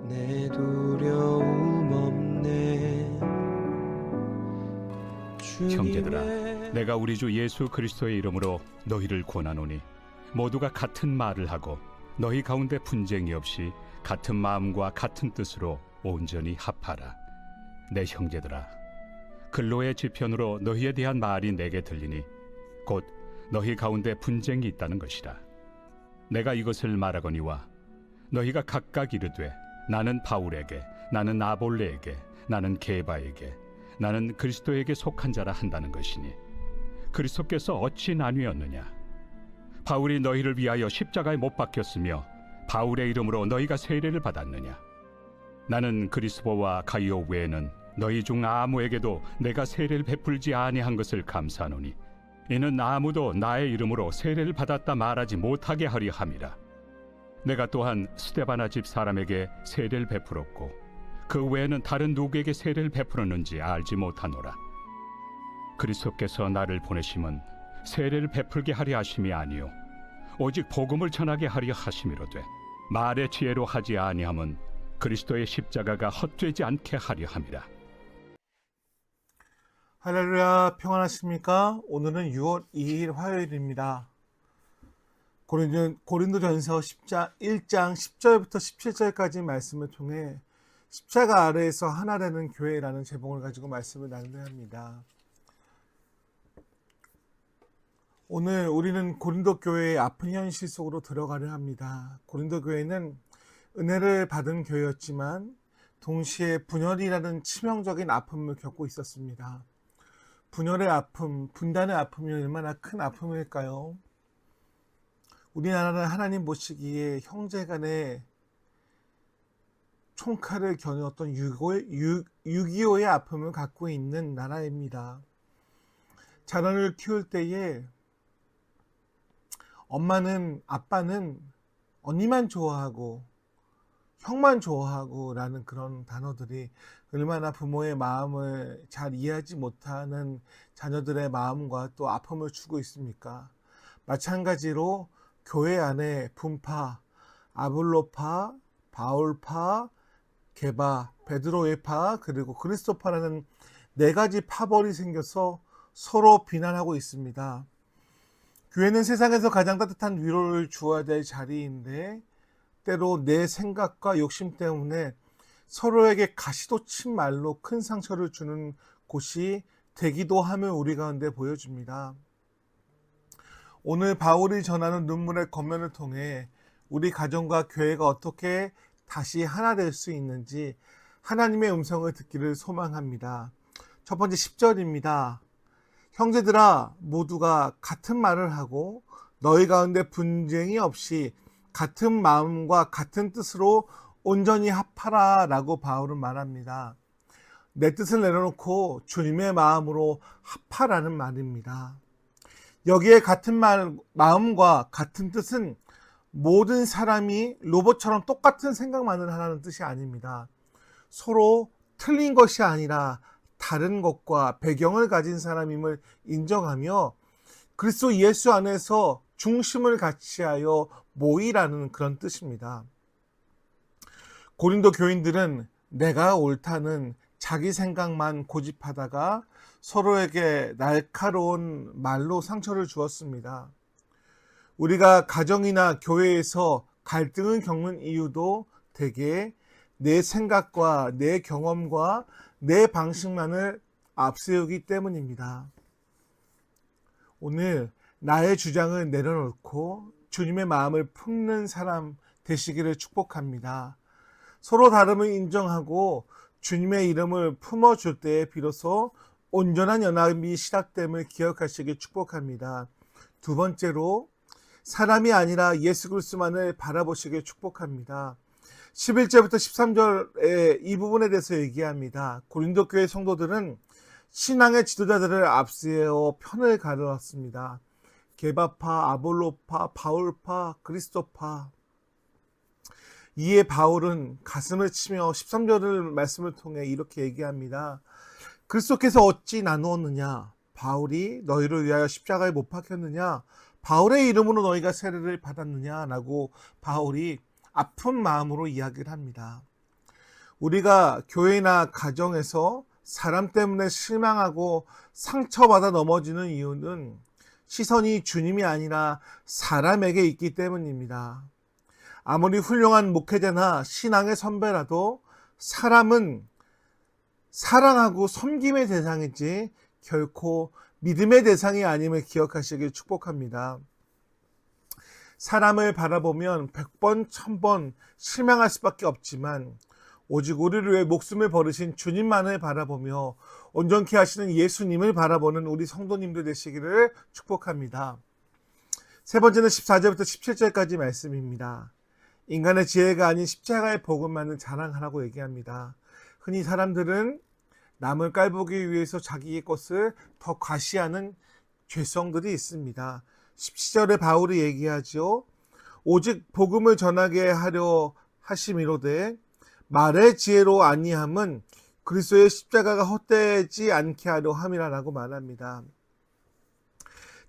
내 두려움 없네. 형제들아, 내가 우리 주 예수 그리스도의 이름으로 너희를 권하노니 모두가 같은 말을 하고 너희 가운데 분쟁이 없이 같은 마음과 같은 뜻으로 온전히 합하라. 내 형제들아, 근로의 지편으로 너희에 대한 말이 내게 들리니 곧 너희 가운데 분쟁이 있다는 것이라. 내가 이것을 말하거니와 너희가 각각 이르되 나는 바울에게, 나는 아볼레에게, 나는 게바에게, 나는 그리스도에게 속한 자라 한다는 것이니 그리스도께서 어찌 나뉘었느냐? 바울이 너희를 위하여 십자가에 못 박혔으며 바울의 이름으로 너희가 세례를 받았느냐? 나는 그리스도와 가이오 외에는 너희 중 아무에게도 내가 세례를 베풀지 아니한 것을 감사하노니 이는 아무도 나의 이름으로 세례를 받았다 말하지 못하게 하려 함이라. 내가 또한 스데바나 집 사람에게 세례를 베풀었고 그 외에는 다른 누구에게 세례를 베풀었는지 알지 못하노라. 그리스도께서 나를 보내심은 세례를 베풀게 하려 하심이 아니요 오직 복음을 전하게 하려 하심이로되 말의 지혜로 하지 아니함은 그리스도의 십자가가 헛되지 않게 하려 함이라. 할렐루야, 평안하십니까? 오늘은 6월 2일 화요일입니다. 고린도전서 1장 10절부터 17절까지 말씀을 통해 십자가 아래에서 하나 되는 교회라는 제목을 가지고 말씀을 나누려 합니다. 오늘 우리는 고린도 교회의 아픈 현실 속으로 들어가려 합니다. 고린도 교회는 은혜를 받은 교회였지만 동시에 분열이라는 치명적인 아픔을 겪고 있었습니다. 분열의 아픔, 분단의 아픔이 얼마나 큰 아픔일까요? 우리나라는 하나님 보시기에 형제 간의 총칼을 겨누었던 6.25의 아픔을 갖고 있는 나라입니다. 자녀를 키울 때에 엄마는, 아빠는 언니만 좋아하고 형만 좋아하고 라는 그런 단어들이 얼마나 부모의 마음을 잘 이해하지 못하는 자녀들의 마음과 또 아픔을 주고 있습니까? 마찬가지로 교회 안에 분파, 아볼로파, 바울파, 게바, 베드로의파, 그리고 그리스도파라는 네 가지 파벌이 생겨서 서로 비난하고 있습니다. 교회는 세상에서 가장 따뜻한 위로를 주어야 될 자리인데 때로 내 생각과 욕심 때문에 서로에게 가시도 친 말로 큰 상처를 주는 곳이 되기도 함을 우리 가운데 보여줍니다. 오늘 바울이 전하는 눈물의 겉면을 통해 우리 가정과 교회가 어떻게 다시 하나 될 수 있는지 하나님의 음성을 듣기를 소망합니다. 첫 번째 10절입니다. 형제들아, 모두가 같은 말을 하고 너희 가운데 분쟁이 없이 같은 마음과 같은 뜻으로 온전히 합하라 라고 바울은 말합니다. 내 뜻을 내려놓고 주님의 마음으로 합하라는 말입니다. 여기에 같은 마음과 같은 뜻은 모든 사람이 로봇처럼 똑같은 생각만을 하라는 뜻이 아닙니다. 서로 틀린 것이 아니라 다른 것과 배경을 가진 사람임을 인정하며 그리스도 예수 안에서 중심을 같이하여 모이라는 그런 뜻입니다. 고린도 교인들은 내가 옳다는 자기 생각만 고집하다가 서로에게 날카로운 말로 상처를 주었습니다. 우리가 가정이나 교회에서 갈등을 겪는 이유도 대개 내 생각과 내 경험과 내 방식만을 앞세우기 때문입니다. 오늘 나의 주장을 내려놓고 주님의 마음을 품는 사람 되시기를 축복합니다. 서로 다름을 인정하고 주님의 이름을 품어줄 때에 비로소 온전한 연합이 시작됨을 기억하시길 축복합니다. 두 번째로 사람이 아니라 예수 그리스도만을 바라보시길 축복합니다. 11절부터 13절의 이 부분에 대해서 얘기합니다. 고린도 교회 성도들은 신앙의 지도자들을 앞세워 편을 가르었습니다. 게바파, 아볼로파, 바울파, 그리스도파. 이에 바울은 가슴을 치며 13절을 말씀을 통해 이렇게 얘기합니다. 그리스도께서 어찌 나누었느냐? 바울이 너희를 위하여 십자가에 못 박혔느냐? 바울의 이름으로 너희가 세례를 받았느냐? 라고 바울이 아픈 마음으로 이야기를 합니다. 우리가 교회나 가정에서 사람 때문에 실망하고 상처받아 넘어지는 이유는 시선이 주님이 아니라 사람에게 있기 때문입니다. 아무리 훌륭한 목회자나 신앙의 선배라도 사람은 사랑하고 섬김의 대상이지 결코 믿음의 대상이 아님을 기억하시길 축복합니다. 사람을 바라보면 100번, 1000번 실망할 수밖에 없지만 오직 우리를 위해 목숨을 버리신 주님만을 바라보며 온전케 하시는 예수님을 바라보는 우리 성도님들 되시기를 축복합니다. 세 번째는 14절부터 17절까지 말씀입니다. 인간의 지혜가 아닌 십자가의 복음만을 자랑하라고 얘기합니다. 흔히 사람들은 남을 깔보기 위해서 자기의 것을 더 과시하는 죄성들이 있습니다. 17절에 바울이 얘기하죠. 오직 복음을 전하게 하려 하심이로되 말의 지혜로 아니함은 그리스도의 십자가가 헛되지 않게 하려 함이라라고 말합니다.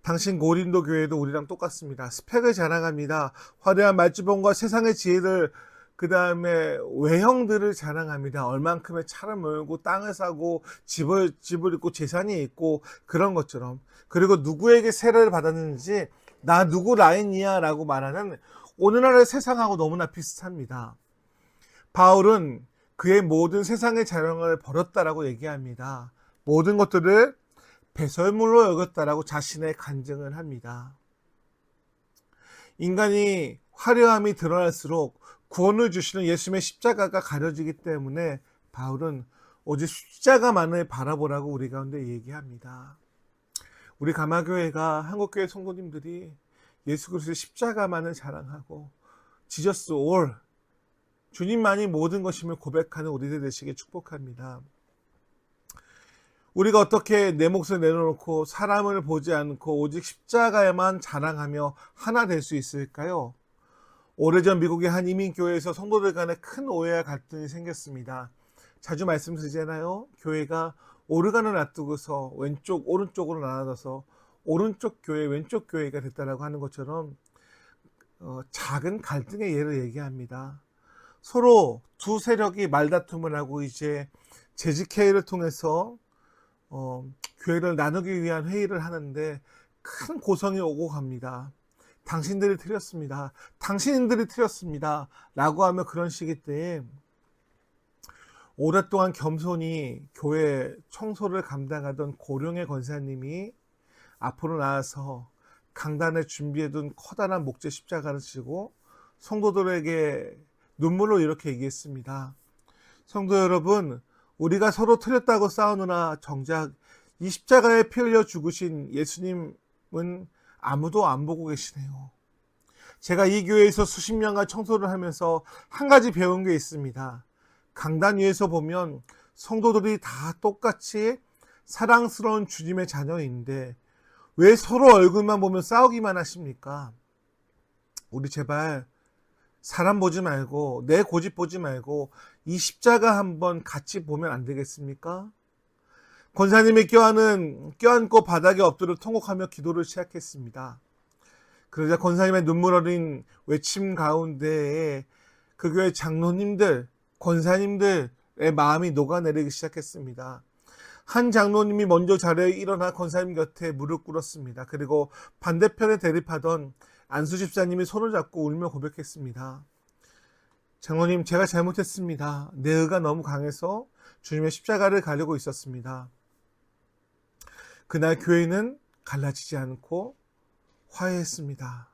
당신 고린도 교회도 우리랑 똑같습니다. 스펙을 자랑합니다. 화려한 말주변과 세상의 지혜를 그 다음에 외형들을 자랑합니다. 얼만큼의 차를 몰고 땅을 사고 집을 있고 재산이 있고 그런 것처럼. 그리고 누구에게 세례를 받았는지 나 누구 라인이야 라고 말하는 오늘날의 세상하고 너무나 비슷합니다. 바울은 그의 모든 세상의 자랑을 버렸다라고 얘기합니다. 모든 것들을 배설물로 여겼다라고 자신의 간증을 합니다. 인간이 화려함이 드러날수록 구원을 주시는 예수님의 십자가가 가려지기 때문에 바울은 오직 십자가만을 바라보라고 우리 가운데 얘기합니다. 우리 가마교회가 한국교회 성도님들이 예수 그리스도의 십자가만을 자랑하고 지저스 올 주님만이 모든 것임을 고백하는 우리들 되시길 축복합니다. 우리가 어떻게 내 몫을 내려놓고 사람을 보지 않고 오직 십자가에만 자랑하며 하나 될 수 있을까요? 오래전 미국의 한 이민교회에서 성도들 간에 큰 오해와 갈등이 생겼습니다. 자주 말씀드리잖아요. 교회가 오르간을 놔두고서 왼쪽 오른쪽으로 나눠져서 오른쪽 교회 왼쪽 교회가 됐다라고 하는 것처럼 작은 갈등의 예를 얘기합니다. 서로 두 세력이 말다툼을 하고 이제 재직회의를 통해서 교회를 나누기 위한 회의를 하는데 큰 고성이 오고 갑니다. 당신들이 틀렸습니다. 당신들이 틀렸습니다. 라고 하며 그런 시기 때에 오랫동안 겸손히 교회 청소를 감당하던 고령의 권사님이 앞으로 나와서 강단에 준비해둔 커다란 목재 십자가를 지고 성도들에게 눈물로 이렇게 얘기했습니다. 성도 여러분, 우리가 서로 틀렸다고 싸우느라 정작 이 십자가에 피 흘려 죽으신 예수님은 아무도 안 보고 계시네요. 제가 이 교회에서 수십 년간 청소를 하면서 한 가지 배운 게 있습니다. 강단 위에서 보면 성도들이 다 똑같이 사랑스러운 주님의 자녀인데 왜 서로 얼굴만 보면 싸우기만 하십니까? 우리 제발 사람 보지 말고 내 고집 보지 말고 이 십자가 한번 같이 보면 안 되겠습니까? 권사님이 껴안고 바닥에 엎드려 통곡하며 기도를 시작했습니다. 그러자 권사님의 눈물 어린 외침 가운데에 그 교회 장로님들, 권사님들의 마음이 녹아내리기 시작했습니다. 한 장로님이 먼저 자리에 일어나 권사님 곁에 무릎 꿇었습니다. 그리고 반대편에 대립하던 안수 집사님이 손을 잡고 울며 고백했습니다. 장로님, 제가 잘못했습니다. 내 의가 너무 강해서 주님의 십자가를 가리고 있었습니다. 그날 교회는 갈라지지 않고 화해했습니다.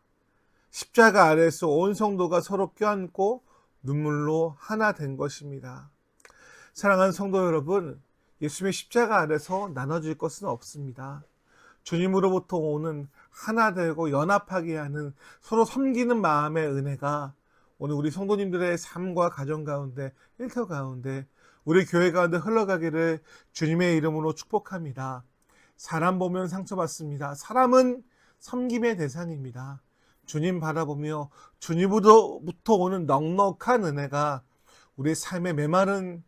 십자가 아래에서 온 성도가 서로 껴안고 눈물로 하나 된 것입니다. 사랑하는 성도 여러분, 예수님의 십자가 아래서 나눠질 것은 없습니다. 주님으로부터 오는 하나 되고 연합하게 하는 서로 섬기는 마음의 은혜가 오늘 우리 성도님들의 삶과 가정 가운데, 일터 가운데, 우리 교회 가운데 흘러가기를 주님의 이름으로 축복합니다. 사람 보면 상처받습니다. 사람은 섬김의 대상입니다. 주님 바라보며 주님으로부터 오는 넉넉한 은혜가 우리 삶의 메마른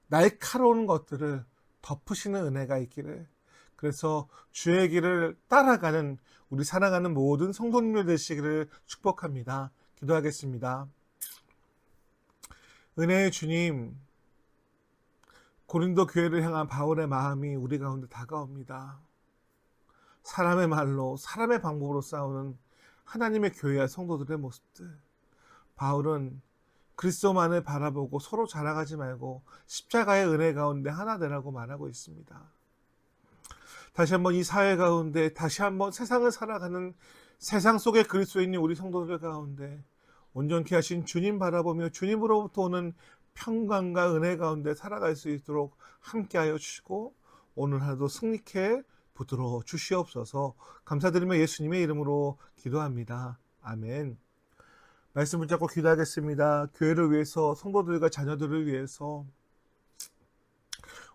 날카로운 것들을 덮으시는 은혜가 있기를, 그래서 주의 길을 따라가는 우리 사랑하는 모든 성도님들 되시기를 축복합니다. 기도하겠습니다. 은혜의 주님, 고린도 교회를 향한 바울의 마음이 우리 가운데 다가옵니다. 사람의 말로, 사람의 방법으로 싸우는 하나님의 교회와 성도들의 모습들. 바울은 그리스도만을 바라보고 서로 자랑하지 말고 십자가의 은혜 가운데 하나 되라고 말하고 있습니다. 다시 한번 이 사회 가운데, 다시 한번 세상을 살아가는 세상 속의 그리스도인이 우리 성도들 가운데 온전케 하신 주님 바라보며 주님으로부터 오는 평강과 은혜 가운데 살아갈 수 있도록 함께하여 주시고 오늘 하루도 승리케 붙들어 주시옵소서. 감사드리며 예수님의 이름으로 기도합니다. 아멘. 말씀 붙잡고 기도하겠습니다. 교회를 위해서, 성도들과 자녀들을 위해서,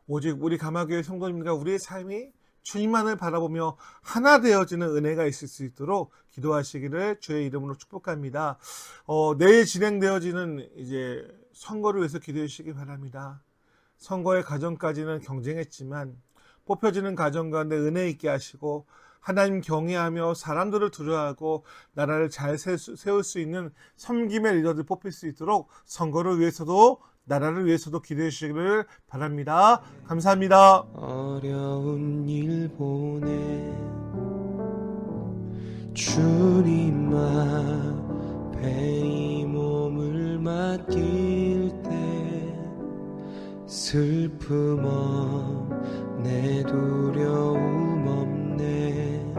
오직 우리 가마교회 성도님과 우리의 삶이 주님만을 바라보며 하나 되어지는 은혜가 있을 수 있도록 기도하시기를 주의 이름으로 축복합니다. 내일 진행되어지는 이제 선거를 위해서 기도해 주시기 바랍니다. 선거의 과정까지는 경쟁했지만 뽑혀지는 과정 가운데 은혜 있게 하시고 하나님 경외하며 사람들을 두려워하고 나라를 잘 세울 수 있는 섬김의 리더들 뽑힐 수 있도록 선거를 위해서도 나라를 위해서도 기도해 주시기를 바랍니다. 감사합니다. 어려운 일 보내 주님 앞에 이 몸을 맡길 때 슬픔 없네 두려움 없네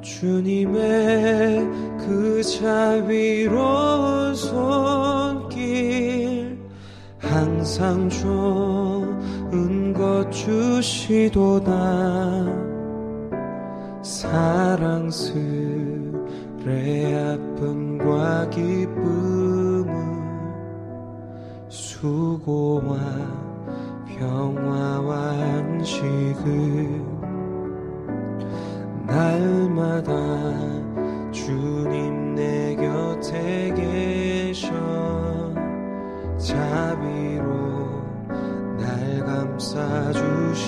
주님의 그 자비로운 손길 항상 좋은 것 주시도다 사랑스레 아픔과 기쁨을 수고와 평화와 안식을 날마다 주님 내 곁에 계셔 자비로 날 감싸주시네